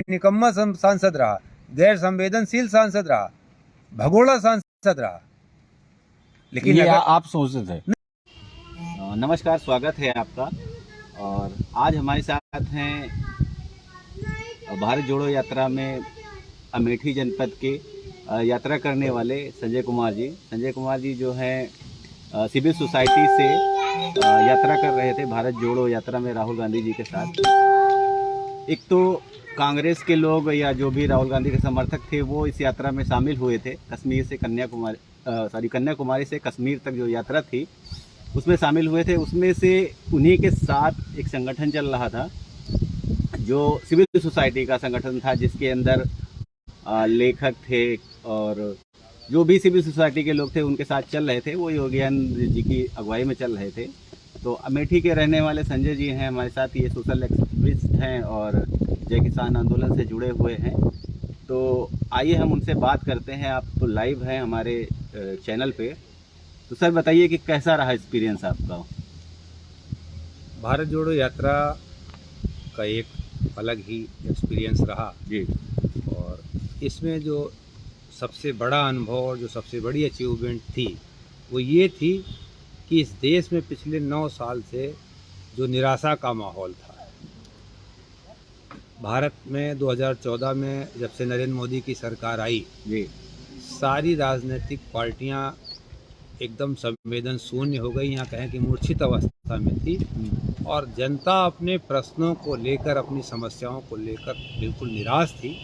निकम्मा सांसद रहा, गैर संवेदनशील सांसद रहा, भगोड़ा सांसद रहा। लेकिन ये आप सोचते थे। नमस्कार, स्वागत है आपका। और आज हमारे साथ हैं भारत जोड़ो यात्रा में अमेठी जनपद के यात्रा करने वाले संजय कुमार जी। संजय कुमार जी जो हैं सिविल सोसाइटी से यात्रा कर रहे थे भारत जोड़ो यात्रा में राहुल गांधी जी के साथ। एक तो कांग्रेस के लोग या जो भी राहुल गांधी के समर्थक थे वो इस यात्रा में शामिल हुए थे। कश्मीर से कन्याकुमारी से कश्मीर तक जो यात्रा थी उसमें शामिल हुए थे। उसमें से उन्हीं के साथ एक संगठन चल रहा था जो सिविल सोसाइटी का संगठन था, जिसके अंदर लेखक थे और जो भी सिविल सोसाइटी के लोग थे उनके साथ चल रहे थे। वो योगेंद्र जी की अगुवाई में चल रहे थे। तो अमेठी के रहने वाले संजय जी हैं हमारे साथ। ये सोशल एक्टिविस्ट हैं और जय किसान आंदोलन से जुड़े हुए हैं। तो आइए हम उनसे बात करते हैं। आप तो लाइव हैं हमारे चैनल पे। तो सर बताइए कि कैसा रहा एक्सपीरियंस आपका? भारत जोड़ो यात्रा का एक अलग ही एक्सपीरियंस रहा जी। और इसमें जो सबसे बड़ा अनुभव और जो सबसे बड़ी अचीवमेंट थी वो ये थी कि इस देश में पिछले 9 साल से जो निराशा का माहौल था, भारत में 2014 में जब से नरेंद्र मोदी की सरकार आई जी, सारी राजनीतिक पार्टियां एकदम संवेदन शून्य हो गई, यहाँ कहें कि मूर्छित अवस्था में थी और जनता अपने प्रश्नों को लेकर, अपनी समस्याओं को लेकर बिल्कुल निराश थी।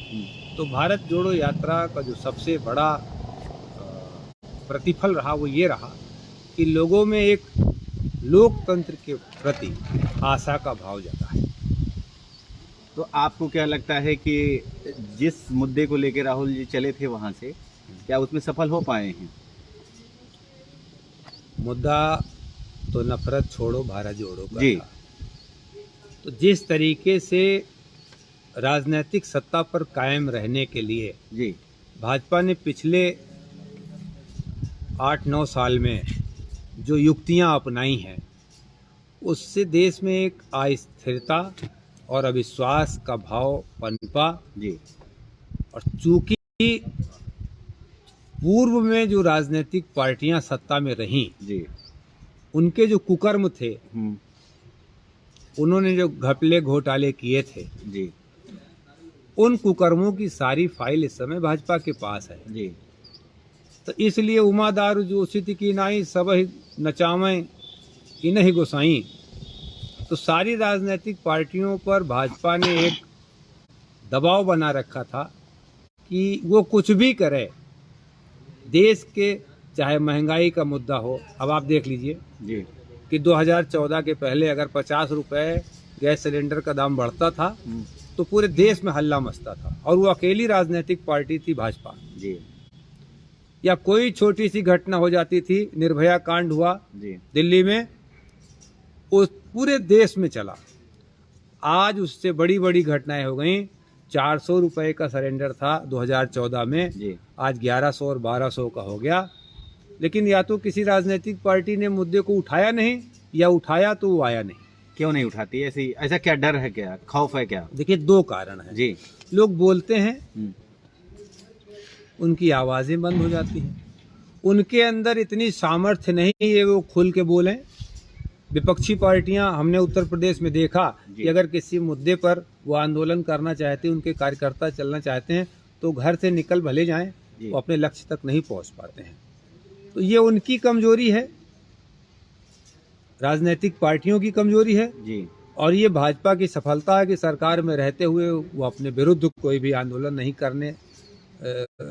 तो भारत जोड़ो यात्रा का जो सबसे बड़ा प्रतिफल रहा वो ये रहा कि लोगों में एक लोकतंत्र के प्रति आशा का भाव जगा है। तो आपको क्या लगता है कि जिस मुद्दे को लेकर राहुल जी चले थे वहाँ से, क्या उसमें सफल हो पाए हैं? मुद्दा तो नफरत छोड़ो भारत जोड़ो का जी। था। तो जिस तरीके से राजनीतिक सत्ता पर कायम रहने के लिए जी भाजपा ने पिछले 8-9 साल में जो युक्तियां अपनाई हैं उससे देश में एक अस्थिरता और अविश्वास का भाव पनपा। जी। और चूंकि पूर्व में जो राजनीतिक पार्टियां सत्ता में रहीं जी। उनके जो कुकर्म थे, उन्होंने जो घपले घोटाले किए थे जी, उन कुकर्मों की सारी फाइल इस समय भाजपा के पास है जी। तो इसलिए उमादार जो स्थिति की नाई सब नचावें इन्हीं गोसाई। तो सारी राजनीतिक पार्टियों पर भाजपा ने एक दबाव बना रखा था कि वो कुछ भी करे, देश के चाहे महंगाई का मुद्दा हो। अब आप देख लीजिए जी कि 2014 के पहले अगर 50 रुपए गैस सिलेंडर का दाम बढ़ता था तो पूरे देश में हल्ला मचता था और वो अकेली राजनीतिक पार्टी थी भाजपा जी। या कोई छोटी सी घटना हो जाती थी, निर्भया कांड हुआ जी दिल्ली में, उस पूरे देश में चला। आज उससे बड़ी बड़ी घटनाएं हो गई। 400 रुपए का सिलेंडर था 2014 में जी। आज 1100 और 1200 का हो गया। लेकिन या तो किसी राजनीतिक पार्टी ने मुद्दे को उठाया नहीं या उठाया तो वो आया नहीं। क्यों नहीं उठाती? ऐसा क्या डर है, क्या खौफ है क्या? देखिए 2 कारण है जी। लोग बोलते हैं, उनकी आवाजें बंद हो जाती हैं, उनके अंदर इतनी सामर्थ्य नहीं है वो खुल के बोलें। विपक्षी पार्टियां हमने उत्तर प्रदेश में देखा कि अगर किसी मुद्दे पर वो आंदोलन करना चाहते हैं, उनके कार्यकर्ता चलना चाहते हैं तो घर से निकल भले जाएं, वो अपने लक्ष्य तक नहीं पहुंच पाते हैं। तो ये उनकी कमजोरी है, राजनीतिक पार्टियों की कमजोरी है जी। और ये भाजपा की सफलता है कि सरकार में रहते हुए वो अपने विरुद्ध कोई भी आंदोलन नहीं करने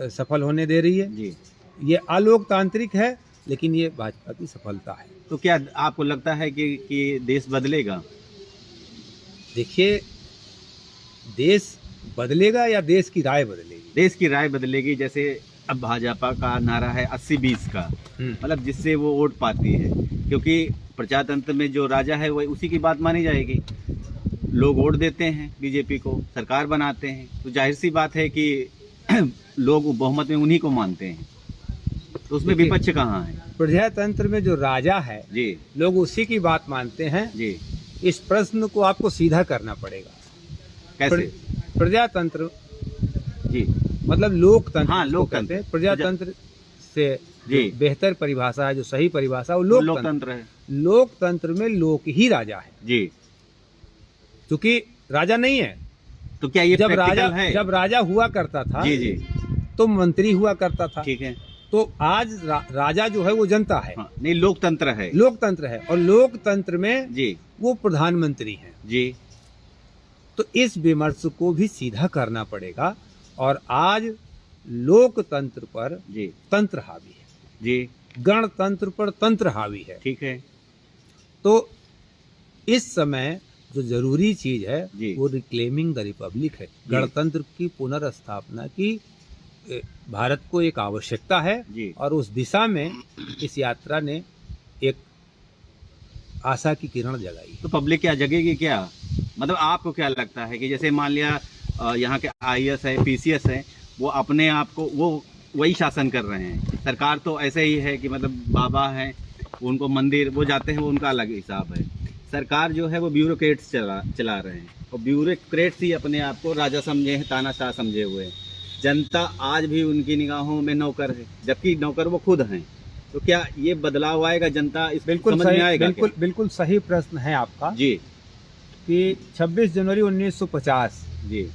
सफल होने दे रही है जी। ये अलोकतांत्रिक है लेकिन ये भाजपा की सफलता है। तो क्या आपको लगता है कि देश बदलेगा? देखिए देश बदलेगा या देश की राय बदलेगी? देश की राय बदलेगी। जैसे अब भाजपा का नारा है 80-20 का, मतलब जिससे वो वोट पाती है, क्योंकि प्रजातंत्र में जो राजा है वही उसी की बात मानी जाएगी। लोग वोट देते हैं बीजेपी को, सरकार बनाते हैं, तो जाहिर सी बात है कि लोग बहुमत में उन्हीं को मानते हैं। तो उसमें विपक्ष कहाँ है? प्रजातंत्र में जो राजा है जी, लोग उसी की बात मानते हैं जी। इस प्रश्न को आपको सीधा करना पड़ेगा। कैसे? प्रजातंत्र जी मतलब लोकतंत्र, हाँ, जिसको लोकतंत्र। कहते हैं। प्रजातंत्र से जी। जो बेहतर परिभाषा है, जो सही परिभाषा, वो लोकतंत्र है। लोकतंत्र में लोक ही राजा है, जी। क्योंकि राजा नहीं है। तो क्या ये प्रैक्टिकल है? जब राजा हुआ करता था जी जी तो मंत्री हुआ करता था। ठीक है। तो आज राजा जो है वो जनता है। हाँ, नहीं, लोकतंत्र है। लोकतंत्र है, और लोकतंत्र में जी वो प्रधानमंत्री हैं। जी तो इस विमर्श को भी सीधा करना पड़ेगा, और आज लोकतंत्र पर जी तंत्र हावी है, जी गणतंत्र पर तंत्र हावी है। ठीक है। तो इस समय जो जरूरी चीज है जी। वो रिक्लेमिंग द रिपब्लिक है। गणतंत्र की पुनर्स्थापना की भारत को एक आवश्यकता है, जी। और उस दिशा में इस यात्रा ने एक आशा की किरण जगाई। तो पब्लिक क्या जगेगी क्या? मतलब आपको क्या लगता है कि जैसे मान लिया यहाँ के IAS है, PCS है, वो अपने आप को वो वही शासन कर रहे हैं। सरकार तो ऐसे ही है कि मतलब बाबा हैं, उनको मंदिर वो जाते हैं, वो उनका अलग हिसाब है। सरकार जो है वो ब्यूरोक्रेट्स चला रहे हैं, और ब्यूरोक्रेट्स ही अपने आप को राजा समझे हैं, तानाशाह समझे हुए हैं। जनता आज भी उनकी निगाहों में नौकर है, जबकि नौकर वो खुद हैं। तो क्या ये बदलाव आएगा? जनता इस बिल्कुल समझ सही, में आएगा? बिल्कुल सही प्रश्न है आपका जी कि 26 जनवरी 1950 जी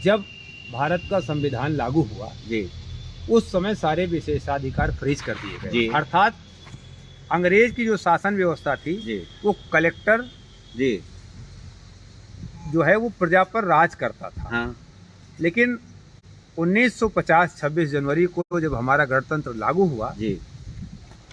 जब भारत का संविधान लागू हुआ, जी उस समय सारे विशेषाधिकार फ्रीज कर दिए जी। गए। अर्थात अंग्रेज की जो शासन व्यवस्था थी जी वो कलेक्टर जी जो है वो प्रजा पर राज करता था। हाँ लेकिन 1950 26 जनवरी को जब हमारा गणतंत्र लागू हुआ, जी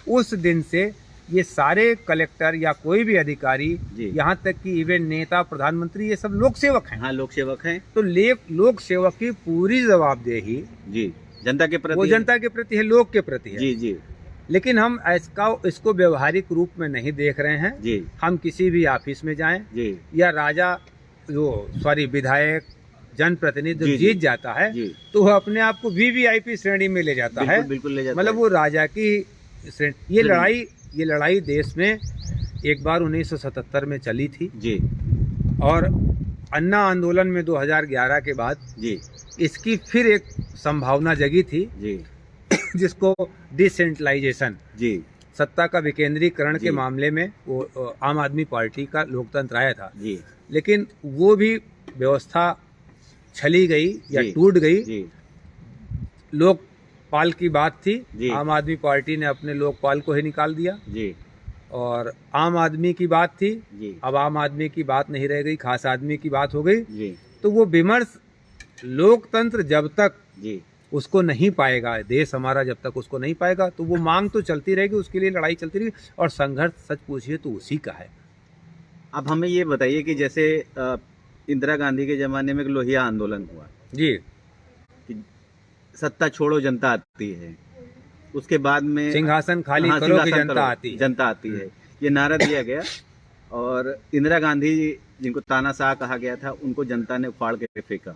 उस दिन से ये सारे कलेक्टर या कोई भी अधिकारी, जी। यहाँ तक कि इवन नेता, प्रधानमंत्री, ये सब लोक सेवक हैं। हाँ, लोक सेवक हैं। तो लोक सेवक की पूरी जवाबदेही जी जनता के प्रति, वो जनता के प्रति है, लोक के प्रति है। जी जी लेकिन हम इसको व्यवहारिक रूप में नहीं देख रहे हैं। जी हम किसी भी ऑफिस में जाएं जी या विधायक, जनप्रतिनिधि जी, जीत जी। जाता है जी तो वह अपने आप को VVIP श्रेणी में ले जाता है। बिल्कुल ले जाता मतलब है। वो राजा की श्रेणी। ये लड़ाई देश में एक बार 1977 में चली थी, जी और अन्ना आंदोलन में 2011 के बाद जी इसकी फिर एक संभावना जगी थी, जी जिसको डिसेंट्रलाइजेशन, जी सत्ता का विकेंद्रीकरण जी। के मामले में वो आम आदमी पार्टी का लोकतंत्र आया था। जी लेकिन वो भी व्यवस्था छली गई या जी। टूट गई। जी लोकपाल की बात थी, जी। आम आदमी पार्टी ने अपने लोकपाल को ही निकाल दिया। जी और आम आदमी की बात थी, जी अब आम आदमी की बात नहीं रह गई, खास आदमी की बात हो गई। जी तो वो विमर्श, लोकतंत्र जब तक जी उसको नहीं पाएगा, देश हमारा जब तक उसको नहीं पाएगा, तो वो मांग तो चलती रहेगी, उसके लिए लड़ाई चलती रहेगी, और संघर्ष सच पूछिए तो उसी का है। अब हमें ये बताइए कि जैसे इंदिरा गांधी के ज़माने में एक लोहिया आंदोलन हुआ जी, कि सत्ता छोड़ो जनता आती है, उसके बाद में सिंहासन खाली हाँ, करो कि सिंहासन जनता करो, आती है। जनता आती है, ये नारा दिया गया। और इंदिरा गांधी जिनको तानाशाह कहा गया था, उनको जनता ने उखाड़ के फेंका।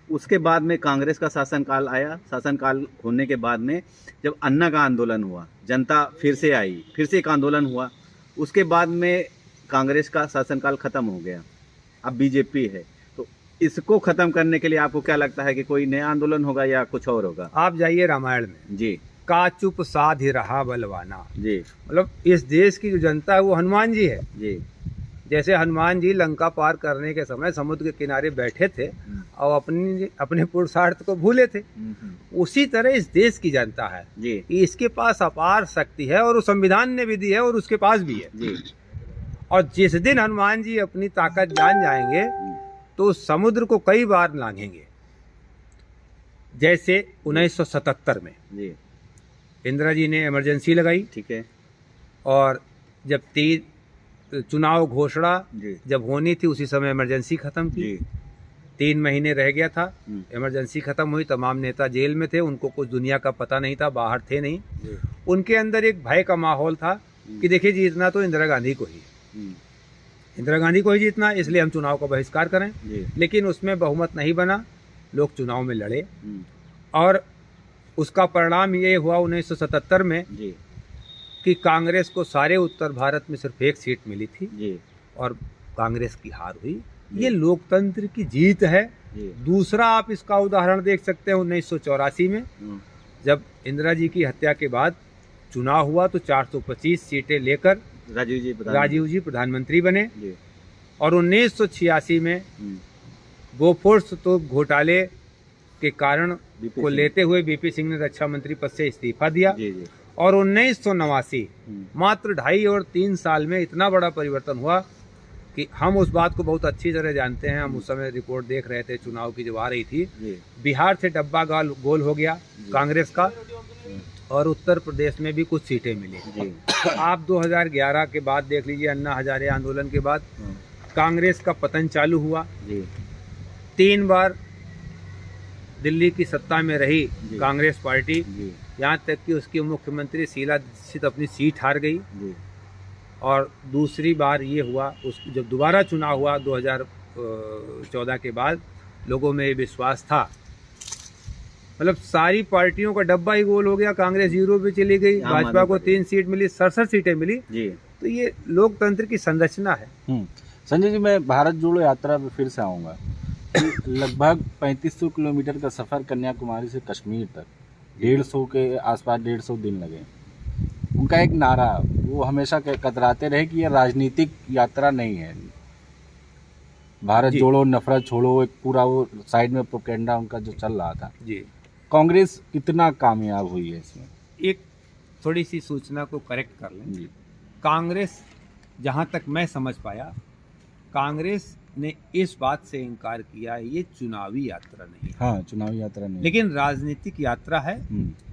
उसके बाद में कांग्रेस का शासनकाल आया। शासनकाल होने के बाद में जब अन्ना का आंदोलन हुआ, जनता फिर से आई, फिर से एक आंदोलन हुआ। उसके बाद में कांग्रेस का शासनकाल खत्म हो गया, अब बीजेपी है। तो इसको खत्म करने के लिए आपको क्या लगता है कि कोई नया आंदोलन होगा या कुछ और होगा? आप जाइए रामायण में, जी का चुप साध रहा बलवाना। जी मतलब इस देश की जो जनता है वो हनुमान जी है। जी जैसे हनुमान जी लंका पार करने के समय समुद्र के किनारे बैठे थे और अपने पुरुषार्थ को भूले थे, उसी तरह इस देश की जनता है जी कि इसके पास अपार शक्ति है, और वो संविधान ने भी दी है और उसके पास भी है। जी और जिस दिन हनुमान जी अपनी ताकत जान जाएंगे तो समुद्र को कई बार लांघेंगे। जैसे 1977 में जी इंदिरा जी ने इमरजेंसी लगाई, ठीक है। और जब चुनाव घोषणा जी जब होनी थी उसी समय इमरजेंसी खत्म की। जी 3 महीने रह गया था, इमरजेंसी खत्म हुई, तमाम नेता जेल में थे, उनको कुछ दुनिया का पता नहीं था, बाहर थे नहीं। जी उनके अंदर एक भय का माहौल था कि देखिए जीतना तो इंदिरा गांधी को ही, इंदिरा गांधी को ही जीतना, इसलिए हम चुनाव का बहिष्कार करें। जी लेकिन उसमें बहुमत नहीं बना, लोग चुनाव में लड़े, और उसका परिणाम ये हुआ 1977 में जी कि कांग्रेस को सारे उत्तर भारत में सिर्फ एक सीट मिली थी, जी और कांग्रेस की हार हुई। ये लोकतंत्र की जीत है। जी। दूसरा आप इसका उदाहरण देख सकते हैं 1984 में जब इंदिरा जी की हत्या के बाद चुनाव हुआ तो 425 सीटें लेकर राजीव जी प्रधानमंत्री बने जी। और 1986 में बोफोर्स तो घोटाले के कारण को लेते हुए बीपी सिंह ने रक्षा मंत्री पद से इस्तीफा दिया जी जी। और 1989 मात्र 2.5 और 3 साल में इतना बड़ा परिवर्तन हुआ कि हम उस बात को बहुत अच्छी तरह जानते हैं। हम उस समय रिपोर्ट देख रहे थे चुनाव की जब आ रही थी। बिहार से डब्बा गोल हो गया कांग्रेस का और उत्तर प्रदेश में भी कुछ सीटें मिली। आप 2011 के बाद देख लीजिए, अन्ना हजारे आंदोलन के बाद कांग्रेस का पतन चालू हुआ। 3 बार दिल्ली की सत्ता में रही कांग्रेस पार्टी, यहाँ तक कि उसकी मुख्यमंत्री शीला दीक्षित अपनी सीट हार गई। और दूसरी बार ये हुआ जब दोबारा चुनाव हुआ 2014 के बाद, लोगों में ये विश्वास था, मतलब सारी पार्टियों का डब्बा ही गोल हो गया। कांग्रेस 0 पे चली गई, भाजपा को 3 सीट मिली, 67 सीटें मिली जी। तो ये लोकतंत्र की संरचना है। संजय जी, मैं भारत जोड़ो यात्रा पे फिर से आऊँगा। लगभग 3500 किलोमीटर का सफ़र कन्याकुमारी से कश्मीर तक, 150 के आसपास 150 दिन लगे। उनका एक नारा, वो हमेशा कतराते रहे कि ये राजनीतिक यात्रा नहीं है, भारत जोड़ो नफरत छोड़ो, एक पूरा वो साइड में प्रोपेगेंडा उनका जो चल रहा था जी। कांग्रेस कितना कामयाब हुई है इसमें? एक थोड़ी सी सूचना को करेक्ट कर लें जी। कांग्रेस, जहां तक मैं समझ पाया, कांग्रेस ने इस बात से इनकार किया ये चुनावी यात्रा नहीं है। हाँ, चुनावी यात्रा नहीं, लेकिन राजनीतिक यात्रा है,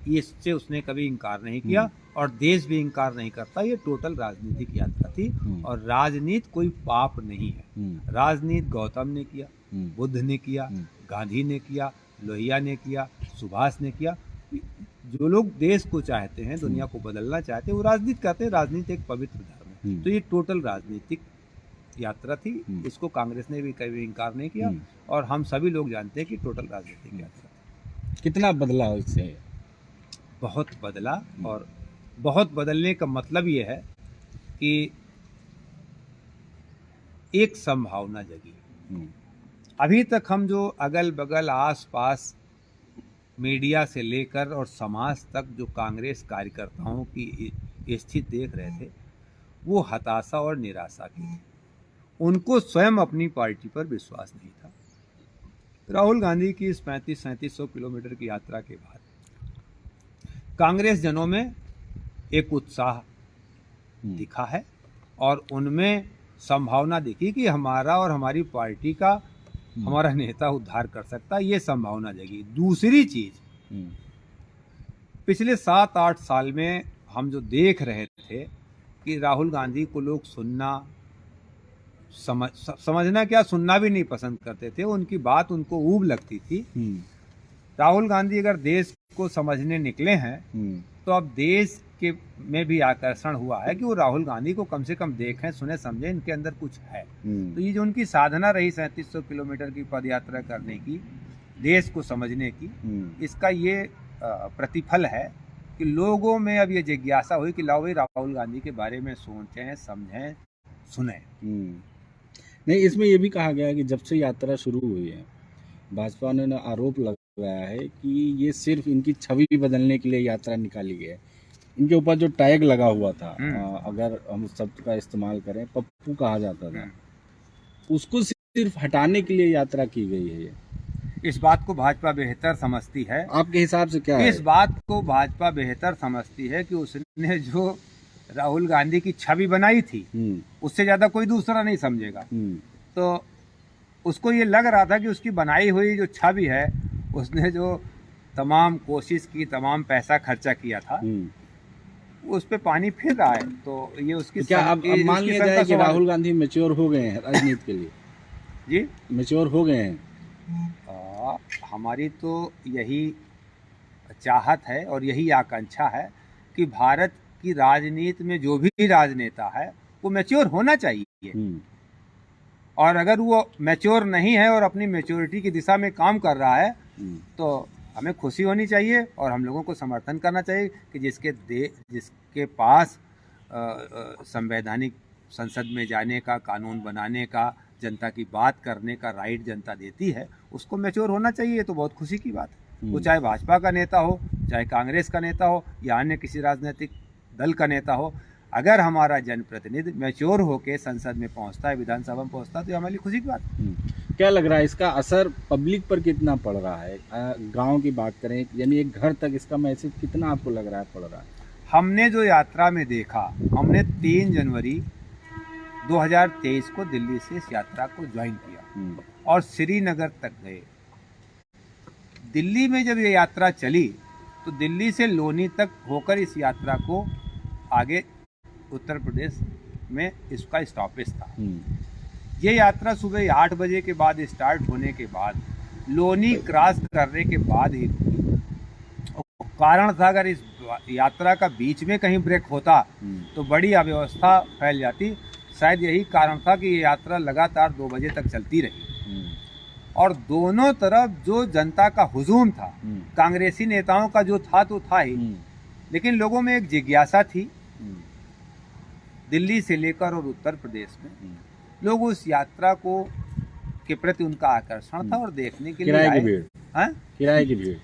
इससे उसने कभी इनकार नहीं किया और देश भी इनकार नहीं करता। ये टोटल राजनीतिक यात्रा थी और राजनीति कोई पाप नहीं है। राजनीति गौतम ने किया, बुद्ध ने किया, गांधी ने किया, लोहिया ने किया, सुभाष ने किया। जो लोग देश को चाहते हैं, दुनिया को बदलना चाहते हैं, वो राजनीति करते हैं। राजनीति एक पवित्र धर्म है। तो ये टोटल राजनीतिक यात्रा थी, इसको कांग्रेस ने भी कभी इनकार नहीं किया और हम सभी लोग जानते हैं कि टोटल राजनीतिक यात्रा थी। कितना बदला इससे? बहुत बदला, और बहुत बदलने का मतलब ये है कि एक संभावना जगी। अभी तक हम जो अगल बगल आस पास मीडिया से लेकर और समाज तक जो कांग्रेस कार्यकर्ताओं की स्थिति देख रहे थे, वो हताशा और निराशा की। उनको स्वयं अपनी पार्टी पर विश्वास नहीं था। राहुल गांधी की इस 3500-3700 किलोमीटर की यात्रा के बाद कांग्रेस जनों में एक उत्साह दिखा है और उनमें संभावना दिखी कि हमारा और हमारी पार्टी का हमारा नेता उद्धार कर सकता है। ये संभावना जगी। दूसरी चीज, पिछले 7-8 साल में हम जो देख रहे थे कि राहुल गांधी को लोग सुनना, समझना क्या, सुनना भी नहीं पसंद करते थे। उनकी बात उनको ऊब लगती थी। राहुल गांधी अगर देश को समझने निकले हैं तो अब देश के में भी आकर्षण हुआ है कि वो राहुल गांधी को कम से कम देखें, सुने, समझें, इनके अंदर कुछ है। तो ये जो उनकी साधना रही 3700 किलोमीटर की पद यात्रा करने की, देश को समझने की, इसका ये प्रतिफल है कि लोगों में अब ये जिज्ञासा हुई कि लाओ भाई राहुल गांधी के बारे में सोचें, समझें, सुने। नहीं, इसमें ये भी कहा गया है कि जब से यात्रा शुरू हुई है, भाजपा ने आरोप लगाया है कि ये सिर्फ इनकी छवि बदलने के लिए यात्रा निकाली गई है। इनके ऊपर जो टैग लगा हुआ था, अगर हम शब्द का इस्तेमाल करें, पप्पू कहा जाता था, उसको सिर्फ हटाने के लिए यात्रा की गई है। इस बात को भाजपा बेहतर समझती है। आपके हिसाब से क्या है? इस बात को भाजपा बेहतर समझती है कि उसने जो राहुल गांधी की छवि बनाई थी, उससे ज्यादा कोई दूसरा नहीं समझेगा। तो उसको ये लग रहा था कि उसकी बनाई हुई जो छवि है, उसने जो तमाम कोशिश की, तमाम पैसा खर्चा किया था, उस पे पानी फिर रहा है। तो ये उसकी, क्या अब मान लिया जाए कि राहुल गांधी मैच्योर हो गए हैं राजनीति के लिए? जी, मैच्योर हो गए हैं। हमारी तो यही चाहत है और यही आकांक्षा है कि भारत की राजनीति में जो भी राजनेता है वो मैच्योर होना चाहिए। और अगर वो मैच्योर नहीं है और अपनी मैच्योरिटी की दिशा में काम कर रहा है, तो हमें खुशी होनी चाहिए और हम लोगों को समर्थन करना चाहिए कि जिसके पास संवैधानिक संसद में जाने का, कानून बनाने का जनता की बात करने का राइट जनता देती है, उसको मैच्योर होना चाहिए। ये तो बहुत खुशी की बात है। वो चाहे भाजपा का नेता हो, चाहे कांग्रेस का नेता हो, या अन्य किसी राजनीतिक दल का नेता हो, अगर हमारा जनप्रतिनिधि मैच्योर होकर संसद में पहुंचता है, विधानसभा में पहुंचता है, तो हमारे लिए खुशी की बात है। क्या लग रहा है इसका असर पब्लिक पर कितना पड़ रहा है? गांव की बात करें, यानी एक घर तक इसका मैसेज कितना आपको लग रहा है पड़ रहा है? हमने जो यात्रा में देखा, हमने 3 जनवरी 2023 को दिल्ली से इस यात्रा को ज्वाइन किया और श्रीनगर तक गए। दिल्ली में जब ये यात्रा चली तो दिल्ली से लोनी तक होकर इस यात्रा को आगे उत्तर प्रदेश में इसका स्टॉपेज था। ये यात्रा सुबह 8 बजे के बाद स्टार्ट होने के बाद लोनी क्रॉस करने के बाद ही कारण था, अगर इस यात्रा का बीच में कहीं ब्रेक होता तो बड़ी अव्यवस्था फैल जाती। शायद यही कारण था कि ये यात्रा लगातार 2 बजे तक चलती रही और दोनों तरफ जो जनता का हुजूम था, कांग्रेसी नेताओं का जो था तो था ही, लेकिन लोगों में एक जिज्ञासा थी। दिल्ली से लेकर और उत्तर प्रदेश में लोग उस यात्रा को के प्रति उनका आकर्षण था और देखने के लिए किराए की भीड़, हाँ, किराए की भीड़,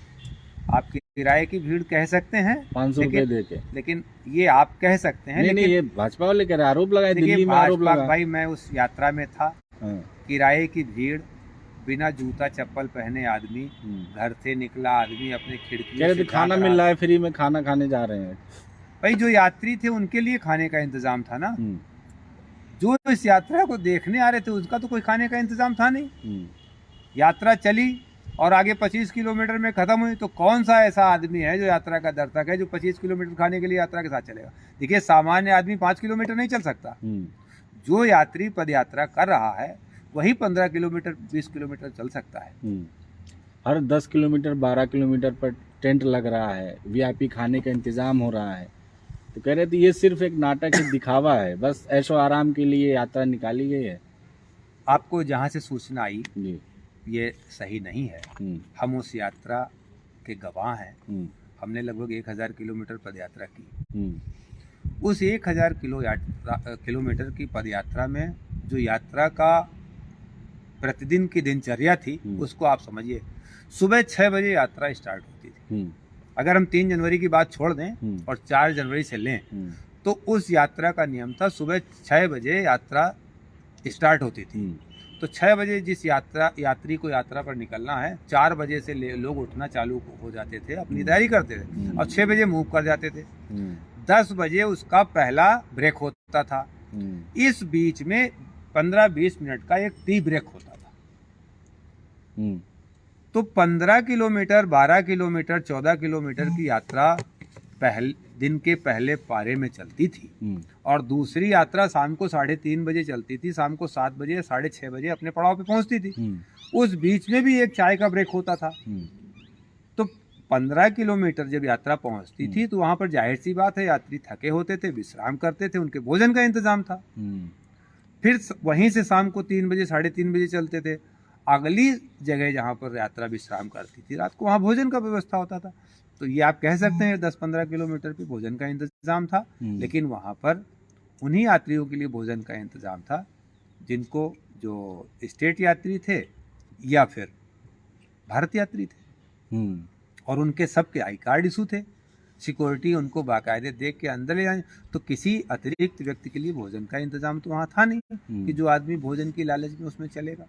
आप किराए की भीड़ कह सकते हैं, 500 रुपए दे के, लेकिन ये आप कह सकते हैं। नहीं, ये भाजपा वाले कह रहे, आरोप लगाए दिल्ली में, आरोप लगा। भाई मैं उस यात्रा में था, किराए की भीड़, बिना जूता चप्पल पहने आदमी, घर से निकला आदमी अपने खिड़की कह रहे थे खाना मिल रहा है, फ्री में खाना खाने जा रहे हैं। भाई जो यात्री थे उनके लिए खाने का इंतजाम था ना, जो इस यात्रा को देखने आ रहे थे उसका तो कोई खाने का इंतजाम था नहीं। यात्रा चली और आगे 25 किलोमीटर में खत्म हुई, तो कौन सा ऐसा आदमी है जो यात्रा का दर्शक है जो 25 किलोमीटर खाने के लिए यात्रा के साथ चलेगा? देखिए, सामान्य आदमी 5 किलोमीटर नहीं चल सकता। जो यात्री पद यात्रा कर रहा है वही 15 किलोमीटर 20 किलोमीटर चल सकता है। हर 10 किलोमीटर 12 किलोमीटर पर टेंट लग रहा है, वीआईपी खाने का इंतजाम हो रहा है। तो कह रहे थे ये सिर्फ एक नाटक है, दिखावा है, बस ऐशो आराम के लिए यात्रा निकाली गई है। आपको जहाँ से सूचना आई ये सही नहीं है। हम उस यात्रा के गवाह हैं। हमने लगभग 1000 किलोमीटर पद यात्रा की। उस 1000 किलोमीटर की पद यात्रा में जो यात्रा का प्रतिदिन की दिनचर्या थी उसको आप समझिए। सुबह 6 बजे यात्रा स्टार्ट होती थी। अगर हम 3 जनवरी की बात छोड़ दें और 4 जनवरी से लें तो उस यात्रा का नियम था सुबह 6 बजे यात्रा स्टार्ट होती थी। तो 6 बजे जिस यात्री को यात्रा पर निकलना है, 4 बजे से लोग उठना चालू हो जाते थे, अपनी तैयारी करते थे और 6 बजे मूव कर जाते थे। 10 बजे उसका पहला ब्रेक होता था। इस बीच में 15-20 मिनट का एक टी ब्रेक होता था। तो 15 किलोमीटर, 12 किलोमीटर, 14 किलोमीटर की यात्रा दिन के पहले पारे में चलती थी और दूसरी यात्रा शाम को 3:30 बजे चलती थी, शाम को 7 बजे या 6:30 बजे अपने पड़ाव पे पहुंचती थी। उस बीच में भी एक चाय का ब्रेक होता था। तो 15 किलोमीटर जब यात्रा पहुंचती थी तो वहां पर जाहिर सी बात है यात्री थके होते थे, विश्राम करते थे, उनके भोजन का इंतजाम था। फिर वहीं से शाम को 3 बजे 3:30 बजे चलते थे। अगली जगह जहाँ पर यात्रा विश्राम करती थी रात को, वहाँ भोजन का व्यवस्था होता था। तो ये आप कह सकते हैं 10-15 किलोमीटर पे भोजन का इंतजाम था, लेकिन वहाँ पर उन्हीं यात्रियों के लिए भोजन का इंतजाम था जिनको जो स्टेट यात्री थे या फिर भारत यात्री थे और उनके सबके आई कार्ड इशू थे। सिक्योरिटी उनको बाकायदे देख के अंदर ले जाए। तो किसी अतिरिक्त व्यक्ति के लिए भोजन का इंतजाम तो वहाँ था नहीं कि जो आदमी भोजन की लालच में उसमें चलेगा।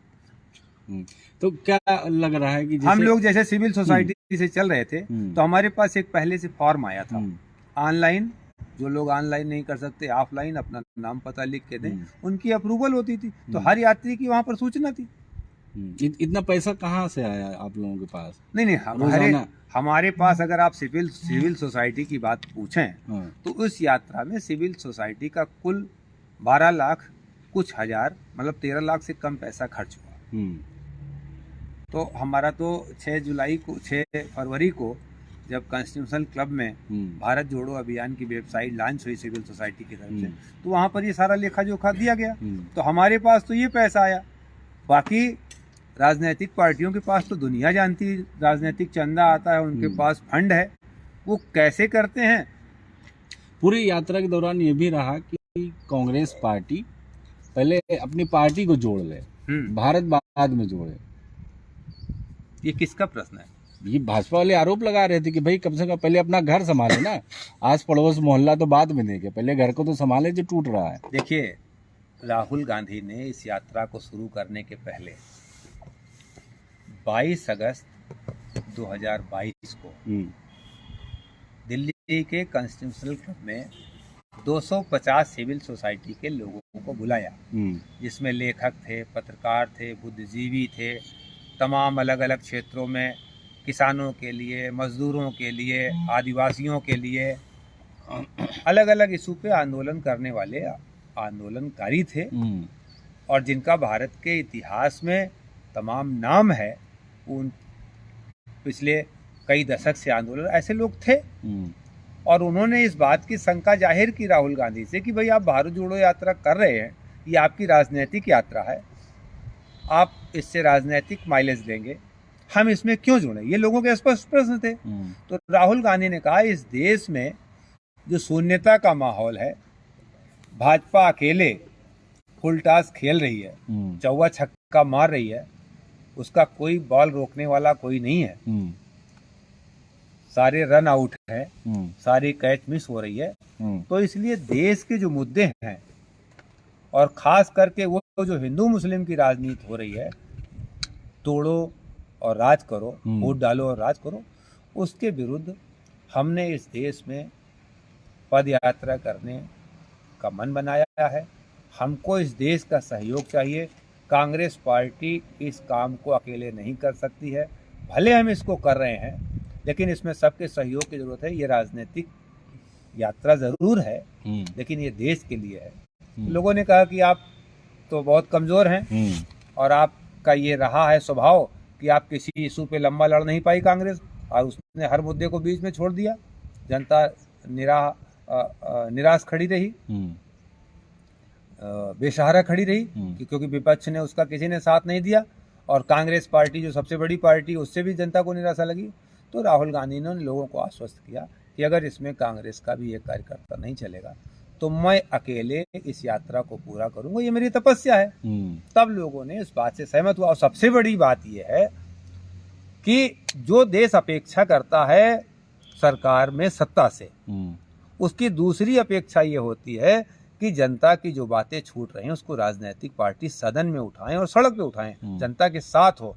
तो क्या लग रहा है कि हम लोग जैसे सिविल सोसाइटी से चल रहे थे तो हमारे पास एक पहले से फॉर्म आया था ऑनलाइन। जो लोग ऑनलाइन नहीं कर सकते, ऑफलाइन अपना नाम पता लिख के दें, उनकी अप्रूवल होती थी। तो हर यात्री की वहाँ पर सूचना थी। इतना पैसा कहाँ से आया आप लोगों के पास? नहीं, हमारे पास अगर आप सिविल सोसाइटी की बात पूछें तो उस यात्रा में सिविल सोसाइटी का कुल 12 लाख कुछ हजार, मतलब 13 लाख से कम पैसा खर्च हुआ। तो हमारा तो 6 फरवरी को जब कॉन्स्टिट्यूशनल क्लब में भारत जोड़ो अभियान की वेबसाइट लॉन्च हुई सिविल सोसाइटी की तरफ से, तो वहाँ पर ये सारा लेखा जोखा दिया गया। तो हमारे पास तो ये पैसा आया। बाकी राजनीतिक पार्टियों के पास तो दुनिया जानती, राजनीतिक चंदा आता है, उनके पास फंड है, वो कैसे करते हैं। पूरी यात्रा के दौरान ये भी रहा कि कांग्रेस पार्टी पहले अपनी पार्टी को जोड़ ले, भारत बाद में जोड़े। ये किसका प्रश्न है? ये भाजपा वाले आरोप लगा रहे थे कि भाई कम से कम पहले अपना घर संभाले ना, आस पड़ोस मोहल्ला तो बाद में देखे, पहले घर को तो संभाले जो टूट रहा है। देखिए, राहुल गांधी ने इस यात्रा को शुरू करने के पहले 22 अगस्त 2022 को दिल्ली के कॉन्स्टिट्यूशनल क्लब में 250 सिविल सोसाइटी के लोगों को बुलाया, जिसमें लेखक थे, पत्रकार थे, बुद्धिजीवी थे, तमाम अलग अलग क्षेत्रों में किसानों के लिए, मजदूरों के लिए, आदिवासियों के लिए अलग अलग इशू पे आंदोलन करने वाले आंदोलनकारी थे और जिनका भारत के इतिहास में तमाम नाम है। उन पिछले कई दशक से आंदोलन ऐसे लोग थे और उन्होंने इस बात की शंका जाहिर की राहुल गांधी से कि भाई आप भारत जोड़ो यात्रा कर रहे हैं, ये आपकी राजनीतिक यात्रा है, आप इससे राजनीतिक माइलेज लेंगे, हम इसमें क्यों जुड़े? ये लोगों के स्पष्ट प्रश्न थे। तो राहुल गांधी ने कहा इस देश में जो शून्यता का माहौल है, भाजपा अकेले फुल टॉस खेल रही है, चौवा छक्का मार रही है, उसका कोई बॉल रोकने वाला कोई नहीं है, सारे रन आउट है, सारी कैच मिस हो रही है। तो इसलिए देश के जो मुद्दे हैं और खास करके वो जो हिंदू मुस्लिम की राजनीति हो रही है, तोड़ो और राज करो, वोट डालो और राज करो, उसके विरुद्ध हमने इस देश में पद यात्रा करने का मन बनाया है। हमको इस देश का सहयोग चाहिए। कांग्रेस पार्टी इस काम को अकेले नहीं कर सकती है, भले हम इसको कर रहे हैं, लेकिन इसमें सबके सहयोग की जरूरत है। ये राजनीतिक यात्रा जरूर है, लेकिन ये देश के लिए है। लोगों ने कहा कि आप तो बहुत कमजोर हैं और आपका ये रहा है स्वभाव कि आप किसी इशू पे लंबा लड़ नहीं पाई कांग्रेस, और उसने हर मुद्दे को बीच में छोड़ दिया। जनता निराश खड़ी रही, बेसहारा खड़ी रही, क्योंकि विपक्ष ने उसका किसी ने साथ नहीं दिया और कांग्रेस पार्टी जो सबसे बड़ी पार्टी, उससे भी जनता को निराशा लगी। तो राहुल गांधी ने लोगों को आश्वस्त किया कि अगर इसमें कांग्रेस का भी एक कार्यकर्ता नहीं चलेगा तो मैं अकेले इस यात्रा को पूरा करूंगा, ये मेरी तपस्या है। तब लोगों ने इस बात से सहमत हुआ। और सबसे बड़ी बात यह है कि जो देश अपेक्षा करता है सरकार में सत्ता से, उसकी दूसरी अपेक्षा ये होती है कि जनता की जो बातें छूट रही हैं उसको राजनीतिक पार्टी सदन में उठाएं और सड़क पे उठाएं, जनता के साथ हो।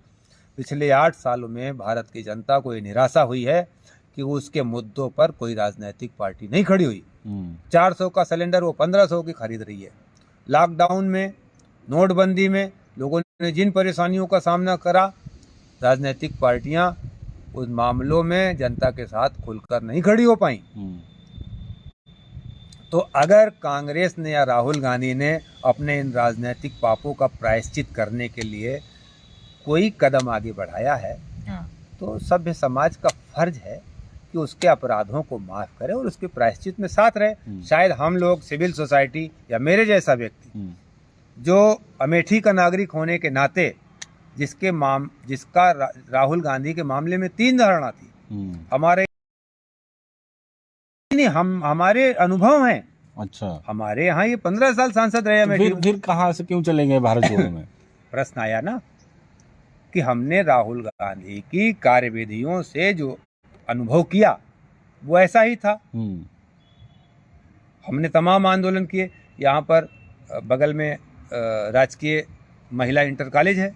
पिछले 8 सालों में भारत की जनता को ये निराशा हुई है कि उसके मुद्दों पर कोई राजनीतिक पार्टी नहीं खड़ी हुई। 400 का सिलेंडर वो 1500 की खरीद रही है। लॉकडाउन में, नोटबंदी में लोगों ने जिन परेशानियों का सामना करा, राजनीतिक पार्टियां उस मामलों में जनता के साथ खुलकर नहीं खड़ी हो पाई। तो अगर कांग्रेस ने या राहुल गांधी ने अपने इन राजनीतिक पापों का प्रायश्चित करने के लिए कोई कदम आगे बढ़ाया है, तो सभ्य समाज का फर्ज है कि उसके अपराधों को माफ करे और उसके प्रायश्चित में साथ रहे। शायद हम लोग, सिविल सोसाइटी या मेरे जैसा व्यक्ति जो अमेठी का नागरिक होने के नाते जिसका राहुल गांधी के मामले में 3 धारणा थी, हमारे अनुभव हैं। अच्छा, हमारे यहाँ ये 15 साल सांसद रहे अमेठी। फिर कहाँ से क्यों चलेंगे भारत जोड़ो में? प्रश्न आया ना कि हमने राहुल गांधी की कार्यविधियों से जो अनुभव किया वो ऐसा ही था। हमने तमाम आंदोलन किए। यहाँ पर बगल में राजकीय महिला इंटर कॉलेज है,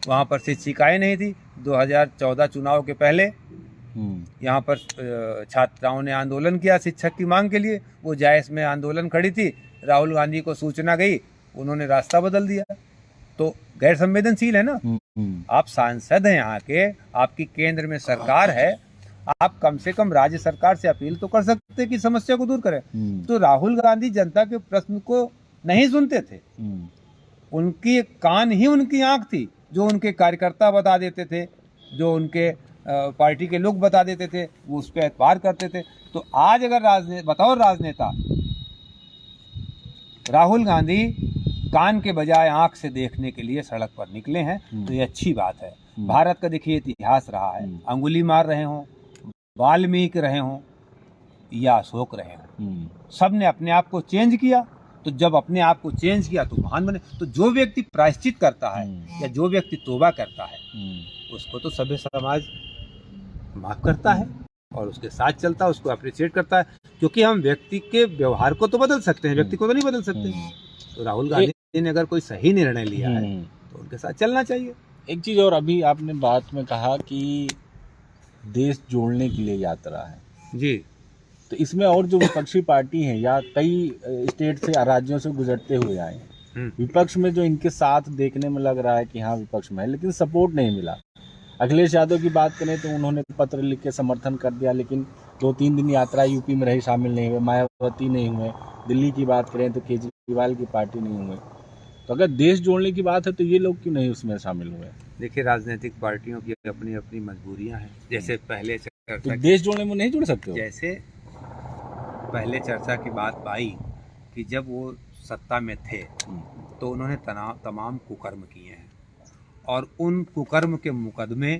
वहाँ पर शिक्षिकाएं नहीं थी। 2014 चुनाव के पहले यहाँ पर छात्राओं ने आंदोलन किया शिक्षक की मांग के लिए। वो जायस में आंदोलन खड़ी थी, राहुल गांधी को सूचना गई, उन्होंने रास्ता बदल दिया। तो गैर संवेदनशील है ना। आप सांसद हैं यहाँ के, आपकी केंद्र में सरकार है, आप कम से कम राज्य सरकार से अपील तो कर सकते कि समस्या को दूर करें। तो राहुल गांधी जनता के प्रश्न को नहीं सुनते थे। उनकी कान ही उनकी आंख थी, जो उनके कार्यकर्ता बता देते थे, जो उनके पार्टी के लोग बता देते थे, वो उस पर एतबार करते थे। तो आज अगर बतौर राजनेता राहुल गांधी कान के बजाय आंख से देखने के लिए सड़क पर निकले हैं, तो ये अच्छी बात है। भारत का देखिए इतिहास रहा है, अंगुली मार रहे हों, वाल्मीकि रहे हों या अशोक रहे हों, सब ने अपने आप को चेंज किया। तो तो जब अपने आप को चेंज किया तो महान बने। तो जो व्यक्ति प्रायश्चित करता है या जो व्यक्ति तौबा करता है उसको तो सभ्य समाज माफ करता है और उसके साथ चलता है, उसको अप्रिशिएट करता है, क्योंकि हम व्यक्ति के व्यवहार को तो बदल सकते हैं, व्यक्ति को तो नहीं बदल सकते। तो राहुल गांधी ने अगर कोई सही निर्णय लिया है तो उनके साथ चलना चाहिए। एक चीज़ और, अभी आपने बात में कहा कि देश जोड़ने के लिए यात्रा है जी, तो इसमें और जो विपक्षी पार्टी हैं या कई स्टेट से राज्यों से गुजरते हुए आए हैं, विपक्ष में जो इनके साथ देखने में लग रहा है कि हाँ विपक्ष में है, लेकिन सपोर्ट नहीं मिला। अखिलेश यादव की बात करें तो उन्होंने पत्र लिख के समर्थन कर दिया, लेकिन 2-3 दिन यात्रा यूपी में रही, शामिल नहीं हुए। मायावती नहीं हुए। दिल्ली की बात करें तो केजरीवाल की पार्टी नहीं हुए। तो अगर देश जोड़ने की बात है तो ये लोग क्यों नहीं उसमें शामिल हुए? देखिए, राजनीतिक पार्टियों की अपनी अपनी मजबूरियां हैं। जैसे पहले तो देश जोड़ने में नहीं जुड़ सकते हो? जैसे पहले चर्चा की बात आई कि जब वो सत्ता में थे तो उन्होंने तमाम कुकर्म किए हैं और उन कुकर्म के मुकदमे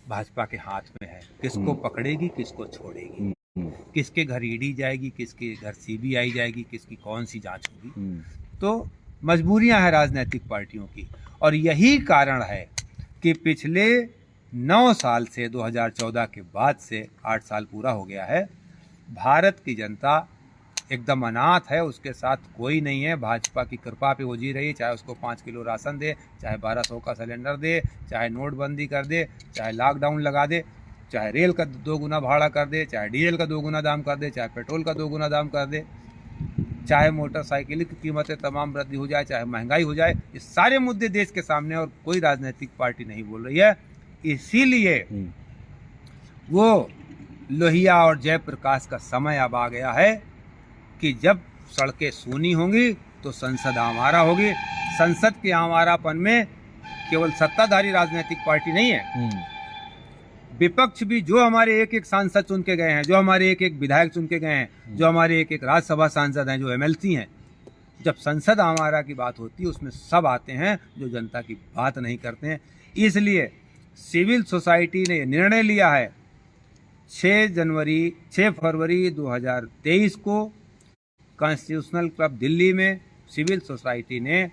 भाजपा के हाथ में है। किसको पकड़ेगी, किसको छोड़ेगी, किसके घर ईडी जाएगी, किसके घर सीबीआई जाएगी, किसकी कौन सी जांच होगी। तो मजबूरियां हैं राजनीतिक पार्टियों की, और यही कारण है कि पिछले 9 साल से 2014 के बाद से 8 साल पूरा हो गया है, भारत की जनता एकदम अनाथ है, उसके साथ कोई नहीं है। भाजपा की कृपा पे वो जी रही है, चाहे उसको 5 किलो राशन दे, चाहे 1200 का सिलेंडर दे, चाहे नोटबंदी कर दे, चाहे लॉकडाउन लगा दे, चाहे रेल का 2 गुना भाड़ा कर दे, चाहे डीजल का 2 गुना दाम कर दे, चाहे पेट्रोल का 2 गुना दाम कर दे, चाहे मोटरसाइकिल की कीमतें तमाम वृद्धि हो जाए, चाहे महंगाई हो जाए। ये सारे मुद्दे देश के सामने और कोई राजनीतिक पार्टी नहीं बोल रही है। इसीलिए वो लोहिया और जयप्रकाश का समय अब आ गया है कि जब सड़कें सूनी होंगी तो संसद आवारा होगी। संसद के आवारापन में केवल सत्ताधारी राजनीतिक पार्टी नहीं है, विपक्ष भी, जो हमारे एक एक सांसद चुन के गए हैं, जो हमारे एक एक विधायक चुन के गए हैं, जो हमारे एक एक राज्यसभा सांसद हैं, जो एमएलसी हैं, जब संसद आवारा की बात होती है उसमें सब आते हैं जो जनता की बात नहीं करते हैं। इसलिए सिविल सोसाइटी ने निर्णय लिया है 6 फरवरी 2023 को कॉन्स्टिट्यूशनल क्लब दिल्ली में सिविल सोसाइटी ने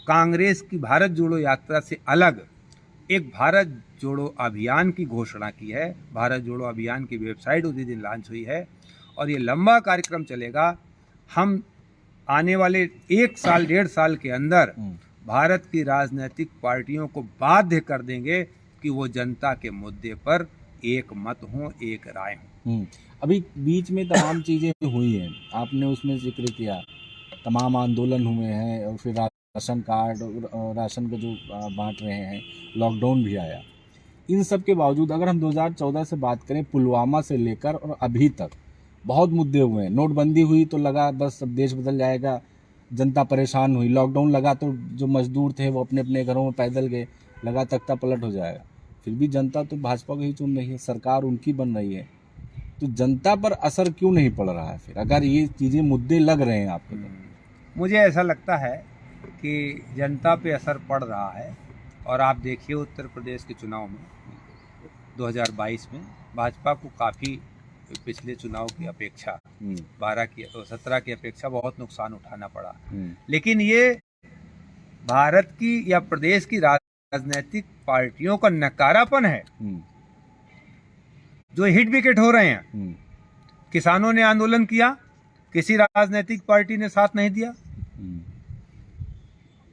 कांग्रेस की भारत जोड़ो यात्रा से अलग एक भारत जोड़ो अभियान की घोषणा की है। भारत जोड़ो अभियान की वेबसाइट उसी दिन लॉन्च हुई है और ये लंबा कार्यक्रम चलेगा। हम आने वाले 1 साल 1.5 साल के अंदर भारत की राजनीतिक पार्टियों को बाध्य कर देंगे कि वो जनता के मुद्दे पर एक मत हों, एक राय हों। अभी बीच में तमाम चीज़ें हुई हैं, आपने उसमें जिक्र किया, तमाम आंदोलन हुए हैं और फिर राशन कार्ड और राशन को जो बांट रहे हैं, लॉकडाउन भी आया। इन सब के बावजूद अगर हम 2014 से बात करें, पुलवामा से लेकर और अभी तक बहुत मुद्दे हुए हैं। नोटबंदी हुई तो लगा बस अब देश बदल जाएगा, जनता परेशान हुई। लॉकडाउन लगा तो जो मजदूर थे वो अपने अपने घरों में पैदल गए, लगा तख्ता पलट हो जाएगा। फिर भी जनता तो भाजपा को ही चुन रही है, सरकार उनकी बन रही है। तो जनता पर असर क्यों नहीं पड़ रहा है फिर, अगर ये चीज़ें मुद्दे लग रहे हैं आपको? मुझे ऐसा लगता है कि जनता पे असर पड़ रहा है। और आप देखिए उत्तर प्रदेश के चुनाव में 2022 में भाजपा को काफ़ी पिछले चुनाव की अपेक्षा 17 की अपेक्षा बहुत नुकसान उठाना पड़ा। लेकिन ये भारत की या प्रदेश की राजनीतिक पार्टियों का नकारापन है जो हिट विकेट हो रहे हैं। किसानों ने आंदोलन किया, किसी राजनीतिक पार्टी ने साथ नहीं दिया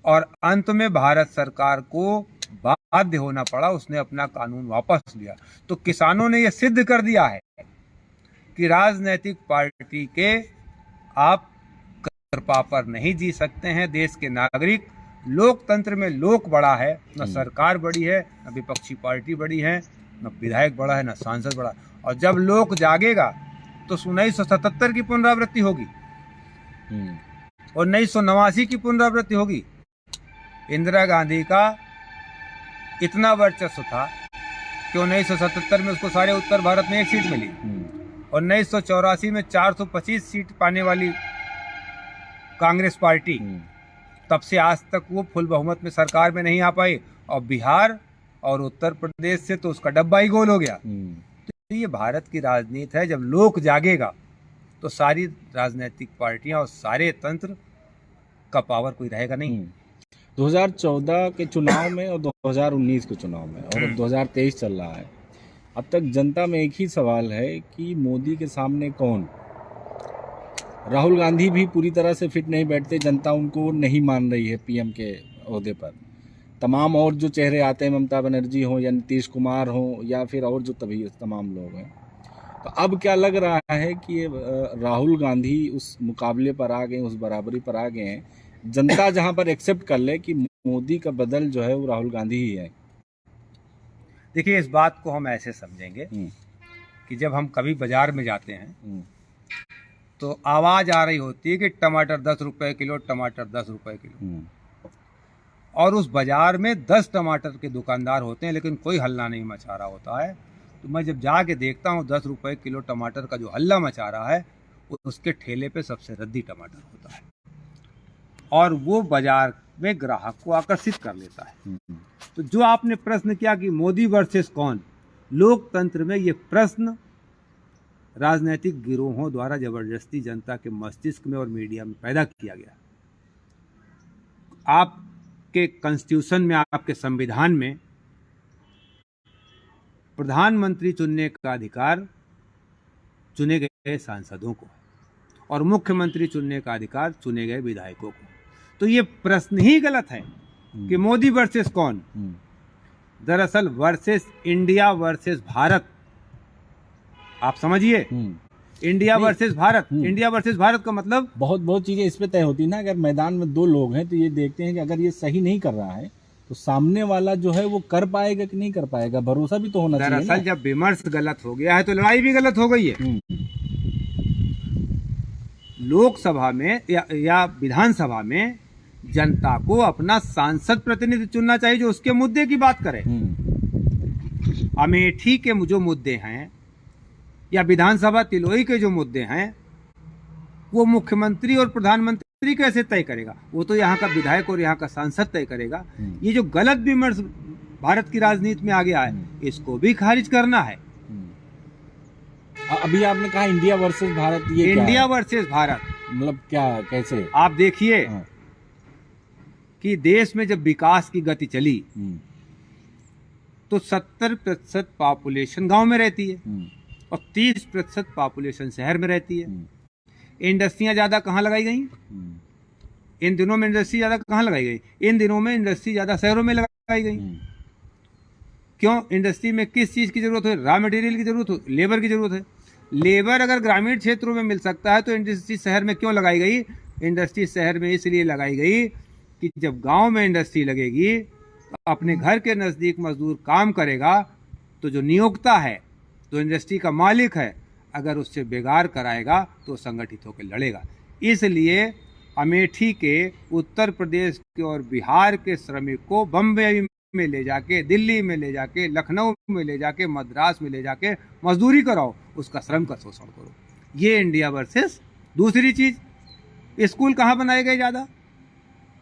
और अंत में भारत सरकार को बाध्य होना पड़ा, उसने अपना कानून वापस लिया। तो किसानों ने यह सिद्ध कर दिया है कि राजनीतिक पार्टी के आप कृपा पर नहीं जी सकते हैं। देश के नागरिक, लोकतंत्र में लोक बड़ा है, न सरकार बड़ी है, न विपक्षी पार्टी बड़ी है, न विधायक बड़ा है, न सांसद बड़ा है। और जब लोक जागेगा तो 1977 की पुनरावृत्ति होगी और 1989 की पुनरावृत्ति होगी। इंदिरा गांधी का इतना वर्चस्व था कि 1977 में उसको सारे उत्तर भारत में 1 सीट मिली और 1984 में 425 सीट पाने वाली कांग्रेस पार्टी, तब से आज तक वो फुल बहुमत में सरकार में नहीं आ पाई। और बिहार और उत्तर प्रदेश से तो उसका डब्बा ही गोल हो गया। तो ये भारत की राजनीति है, जब लोक जागेगा तो सारी राजनीतिक पार्टियां और सारे तंत्र का पावर कोई रहेगा नहीं। 2014 के चुनाव में और 2019 के चुनाव में और अब 2023 चल रहा है, अब तक जनता में एक ही सवाल है कि मोदी के सामने कौन? राहुल गांधी भी पूरी तरह से फिट नहीं बैठते, जनता उनको नहीं मान रही है पीएम के ओहदे पर। तमाम और जो चेहरे आते हैं, ममता बनर्जी हो या नीतीश कुमार हो या फिर और जो तमाम लोग हैं, तो अब क्या लग रहा है कि ये राहुल गांधी उस मुकाबले पर आ गए, उस बराबरी पर आ गए हैं, जनता जहां पर एक्सेप्ट कर ले कि मोदी का बदल जो है वो राहुल गांधी ही है। देखिए, इस बात को हम ऐसे समझेंगे कि जब हम कभी बाजार में जाते हैं तो आवाज आ रही होती है कि टमाटर 10 रुपए किलो, टमाटर 10 रुपए किलो, और उस बाजार में 10 टमाटर के दुकानदार होते हैं लेकिन कोई हल्ला नहीं मचा रहा होता है। तो मैं जब जाके देखता हूँ 10 रुपए किलो टमाटर का जो हल्ला मचा रहा है, उसके ठेले पे सबसे रद्दी टमाटर होता है और वो बाजार में ग्राहक को आकर्षित कर लेता है। तो जो आपने प्रश्न किया कि मोदी वर्सेस कौन, लोकतंत्र में ये प्रश्न राजनीतिक गिरोहों द्वारा जबरदस्ती जनता के मस्तिष्क में और मीडिया में पैदा किया गया। आपके कॉन्स्टिट्यूशन में, आपके संविधान में प्रधानमंत्री चुनने का अधिकार चुने गए सांसदों को और मुख्यमंत्री चुनने का अधिकार चुने गए विधायकों को। तो ये प्रश्न ही गलत है कि मोदी वर्सेस कौन। दरअसल वर्सेस इंडिया वर्सेस भारत, आप समझिए, India versus Bharat. India versus Bharat का मतलब बहुत चीजें इस पे तय होती है ना। अगर मैदान में दो लोग हैं तो ये देखते हैं कि अगर ये सही नहीं कर रहा है तो सामने वाला जो है वो कर पाएगा कि नहीं कर पाएगा, भरोसा भी तो होना चाहिए। दरअसल जब विमर्श गलत हो गया है तो लड़ाई भी गलत हो गई है। लोकसभा में या विधानसभा में जनता को अपना सांसद प्रतिनिधि चुनना चाहिए जो उसके मुद्दे की बात करे। अमेठी के जो मुद्दे हैं या विधानसभा तिलोई के जो मुद्दे हैं, वो मुख्यमंत्री और प्रधानमंत्री कैसे तय करेगा? वो तो यहाँ का विधायक और यहाँ का सांसद तय करेगा। ये जो गलत विमर्श भारत की राजनीति में आ गया है, इसको भी खारिज करना है। अभी आपने कहा इंडिया वर्सेस भारत, ये इंडिया वर्सेस भारत मतलब क्या, कैसे? आप देखिए कि देश में जब विकास की गति चली तो 70% पॉपुलेशन गांव में रहती है और 30% पॉपुलेशन शहर में रहती है। इंडस्ट्रियां ज्यादा कहाँ लगाई गई? इन दिनों में इंडस्ट्री ज्यादा कहाँ लगाई गई? इन दिनों में इंडस्ट्री ज्यादा शहरों में लगाई गई। क्यों? इंडस्ट्री में किस चीज की जरूरत है? रॉ मटेरियल की जरूरत है, लेबर की जरूरत है। लेबर अगर ग्रामीण क्षेत्रों में मिल सकता है तो इंडस्ट्री शहर में क्यों लगाई गई? इंडस्ट्री शहर में इसलिए लगाई गई कि जब गांव में इंडस्ट्री लगेगी तो अपने घर के नजदीक मजदूर काम करेगा तो जो नियोक्ता है, तो इंडस्ट्री का मालिक है, अगर उससे बेगार कराएगा तो संगठित होकर लड़ेगा। इसलिए अमेठी के, उत्तर प्रदेश के और बिहार के श्रमिक को बम्बई में ले जाके, दिल्ली में ले जाके, लखनऊ में ले जाके, मद्रास में ले जाके मजदूरी कराओ, उसका श्रम का शोषण करो। ये इंडिया वर्सेस। दूसरी चीज, स्कूल कहाँ बनाए गए ज्यादा?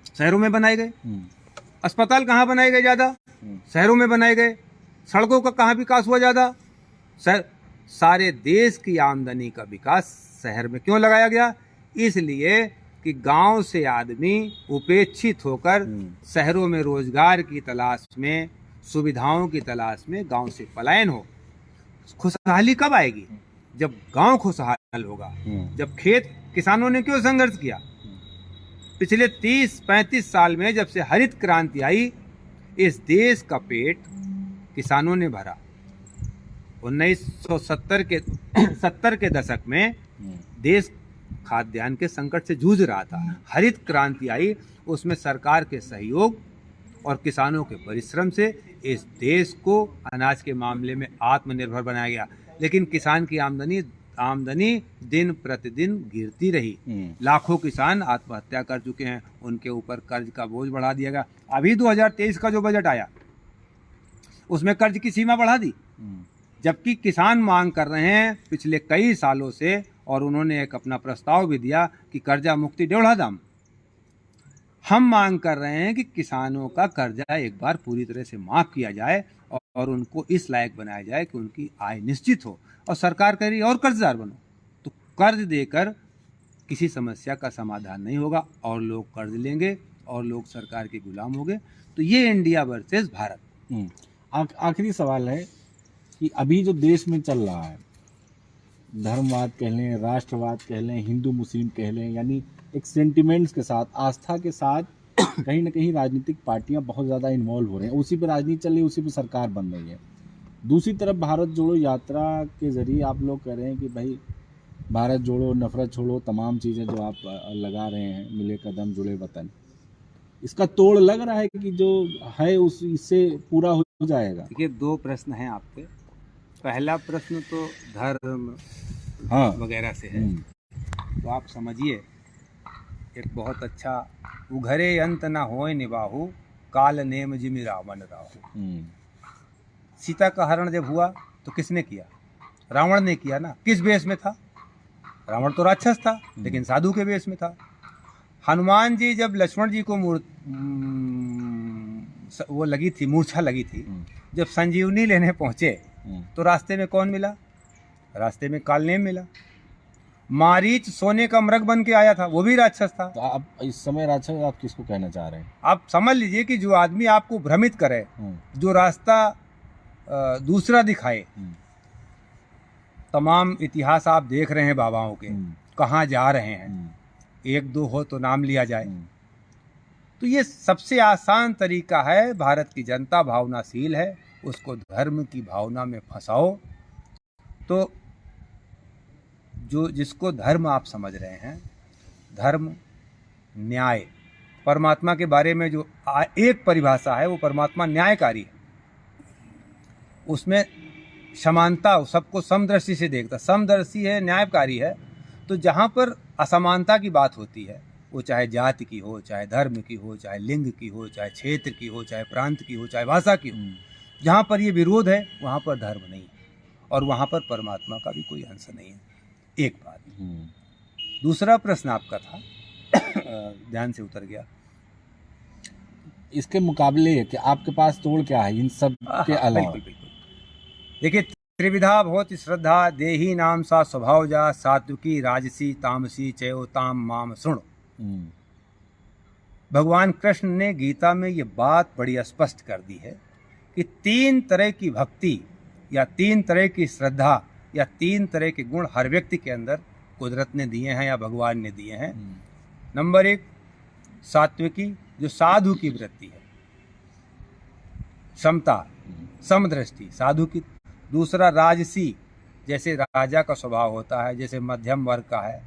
शहरों में बनाए गए। अस्पताल कहाँ बनाए गए ज्यादा? शहरों में बनाए गए। सड़कों का कहाँ विकास हुआ ज्यादा? सारे देश की आमदनी का विकास शहर में क्यों लगाया गया? इसलिए कि गांव से आदमी उपेक्षित होकर शहरों में रोजगार की तलाश में, सुविधाओं की तलाश में गांव से पलायन हो। खुशहाली कब आएगी? जब गांव खुशहाल होगा। जब खेत, किसानों ने क्यों संघर्ष किया? पिछले 30-35 साल में जब से हरित क्रांति आई, इस देश का पेट किसानों ने भरा। 1970 के दशक में देश खाद्यान्न के संकट से जूझ रहा था। हरित क्रांति आई, उसमें सरकार के सहयोग और किसानों के परिश्रम से इस देश को अनाज के मामले में आत्मनिर्भर बनाया गया। लेकिन किसान की आमदनी दिन प्रतिदिन गिरती रही। लाखों किसान आत्महत्या कर चुके हैं, उनके ऊपर कर्ज का बोझ बढ़ा दिया गया। अभी 2023 का जो बजट आया उसमें कर्ज की सीमा बढ़ा दी, जबकि किसान मांग कर रहे हैं पिछले कई सालों से, और उन्होंने एक अपना प्रस्ताव भी दिया कि कर्जा मुक्ति 1.5 दाम। हम मांग कर रहे हैं कि किसानों का कर्जा एक बार पूरी तरह से माफ किया जाए और उनको इस लायक बनाया जाए कि उनकी आय निश्चित हो, और सरकार कह रही है और कर्जदार बनो। तो कर्ज देकर किसी समस्या का समाधान नहीं होगा और लोग कर्ज लेंगे और लोग सरकार के गुलाम होंगे। तो ये इंडिया वर्सेस भारत। आखिरी सवाल है कि अभी जो देश में चल रहा है, धर्मवाद कह लें, राष्ट्रवाद कह लें, हिंदू मुस्लिम कह लें, यानी एक सेंटिमेंट्स के साथ, आस्था के साथ कहीं ना कहीं राजनीतिक पार्टियां बहुत ज़्यादा इन्वॉल्व हो रहे हैं, उसी पर राजनीति चल रही है, उसी पर सरकार बन रही है। दूसरी तरफ भारत जोड़ो यात्रा के जरिए आप लोग कह रहे हैं कि भाई भारत जोड़ो, नफरत छोड़ो, तमाम चीज़ें जो आप लगा रहे हैं, मिले कदम जुड़े वतन, इसका तोड़ लग रहा है कि जो है उस इससे पूरा हो जाएगा। देखिए, दो प्रश्न हैं आपके। पहला प्रश्न तो धर्म वगैरह से है, तो आप समझिए एक बहुत अच्छा, उघरे अंत न होय निबाहु, काल नेम जिमि रावण राहु। सीता का हरण जब हुआ तो किसने किया? रावण ने किया ना। किस वेश में था? रावण तो राक्षस था लेकिन साधु के वेश में था। हनुमान जी जब लक्ष्मण जी को वो लगी थी, मूर्छा लगी थी, जब संजीवनी लेने पहुंचे तो रास्ते में कौन मिला? रास्ते में कालनेम मिला। मारीच सोने का मृग बन के आया था, वो भी राक्षस था। तो आप इस समय राक्षस आप किसको कहना चाह रहे हैं? आप समझ लीजिए कि जो आदमी आपको भ्रमित करे, जो रास्ता दूसरा दिखाए, तमाम इतिहास आप देख रहे हैं बाबाओं के, कहाँ जा रहे हैं, एक दो हो तो नाम लिया जाए। तो ये सबसे आसान तरीका है। भारत की जनता भावनाशील है, उसको धर्म की भावना में फंसाओ। तो जो जिसको धर्म आप समझ रहे हैं, धर्म, न्याय, परमात्मा के बारे में जो एक परिभाषा है वो परमात्मा न्यायकारी है। उसमें समानता, सबको समदृष्टि से देखता, समदर्शी है, न्यायकारी है। तो जहाँ पर असमानता की बात होती है, वो चाहे जाति की हो, चाहे धर्म की हो, चाहे लिंग की हो, चाहे क्षेत्र की हो, चाहे प्रांत की हो, चाहे भाषा की हो, जहाँ पर ये विरोध है वहाँ पर धर्म नहीं है और वहाँ पर परमात्मा का भी कोई अंश नहीं है। एक बात। दूसरा प्रश्न आपका था, ध्यान से उतर गया। इसके मुकाबले कि आपके पास तोड़ क्या है इन सब के अलावा? बिल्कुल। देखिए, त्रिविधा भवति श्रद्धा, देही नाम सा स्वभाव जा, सात्विकी राजसी तामसी चयोताम माम सुण। भगवान कृष्ण ने गीता में ये बात बड़ी स्पष्ट कर दी है कि 3 तरह की भक्ति या 3 तरह की श्रद्धा या 3 तरह के गुण हर व्यक्ति के अंदर कुदरत ने दिए हैं या भगवान ने दिए हैं। नंबर 1 सात्विकी, जो साधु की वृत्ति है, समता, समदृष्टि, साधु की। दूसरा राजसी, जैसे राजा का स्वभाव होता है, जैसे मध्यम वर्ग का है,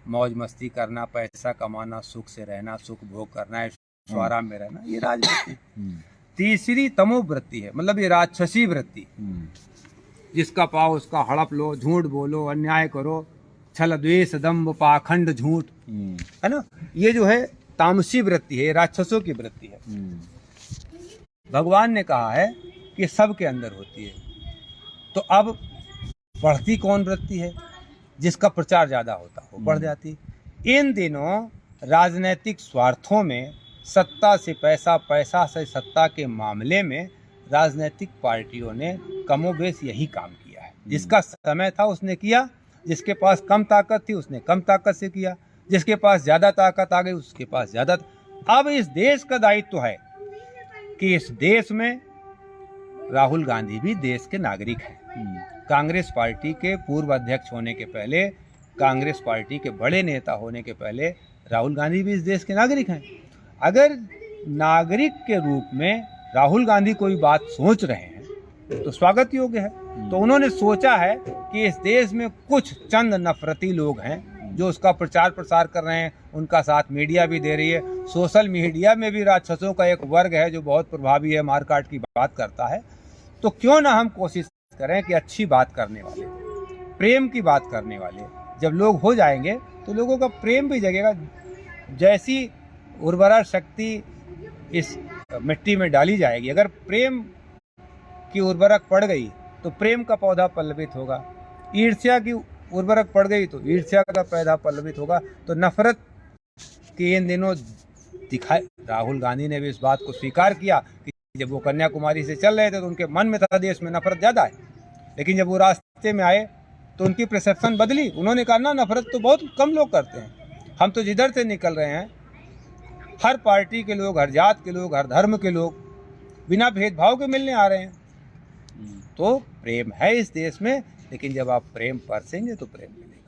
मौज मस्ती करना, पैसा कमाना, सुख से रहना, सुख भोग करना, ऐश्वर्य में रहना, ये राजवृत्ति। तीसरी तमोवृत्ति है, मतलब ये राक्षसी वृत्ति, जिसका पाओ उसका हड़प लो, झूठ बोलो, अन्याय करो, छल द्वेष दंभ पाखंड झूठ, है ना। ये जो है तामसी वृत्ति है, राक्षसों की वृत्ति है। भगवान ने कहा है कि सबके अंदर होती है। तो अब बढ़ती कौन वृत्ति है? जिसका प्रचार ज्यादा होता हो बढ़ जाती। इन दिनों राजनीतिक स्वार्थों में, सत्ता से पैसा, पैसा से सत्ता के मामले में राजनीतिक पार्टियों ने कमोबेश यही काम किया है। जिसका समय था उसने किया, जिसके पास कम ताकत थी उसने कम ताकत से किया, जिसके पास ज्यादा ताकत आ गई उसके पास ज्यादा। अब इस देश का दायित्व है कि इस देश में राहुल गांधी भी देश के नागरिक हैं। कांग्रेस पार्टी के पूर्व अध्यक्ष होने के पहले, कांग्रेस पार्टी के बड़े नेता होने के पहले राहुल गांधी भी इस देश के नागरिक हैं। अगर नागरिक के रूप में राहुल गांधी कोई बात सोच रहे हैं तो स्वागत योग्य है। तो उन्होंने सोचा है कि इस देश में कुछ चंद नफरती लोग हैं जो उसका प्रचार प्रसार कर रहे हैं, उनका साथ मीडिया भी दे रही है। सोशल मीडिया में भी राक्षसों का एक वर्ग है जो बहुत प्रभावी है, मारकाट की बात करता है। तो क्यों ना हम कोशिश करें कि अच्छी बात करने वाले, प्रेम की बात करने वाले जब लोग हो जाएंगे तो लोगों का प्रेम भी जगेगा। जैसी उर्वरा शक्ति इस मिट्टी में डाली जाएगी, अगर प्रेम की उर्वरक पड़ गई तो प्रेम का पौधा पल्लवित होगा। ईर्ष्या की उर्वरक पड़ गई तो ईर्ष्या का पौधा पल्लवित होगा। तो नफरत के इन दिनों दिखाए, राहुल गांधी ने भी इस बात को स्वीकार किया कि जब वो कन्याकुमारी से चल रहे थे तो उनके मन में था देश में नफरत ज़्यादा है, लेकिन जब वो रास्ते में आए तो उनकी परसेप्शन बदली। उन्होंने कहा ना, नफरत तो बहुत कम लोग करते हैं, हम तो जिधर से निकल रहे हैं हर पार्टी के लोग, हर जात के लोग, हर धर्म के लोग बिना भेदभाव के मिलने आ रहे हैं। तो प्रेम है इस देश में, लेकिन जब आप प्रेम परसेंगे तो प्रेम मिलेगा।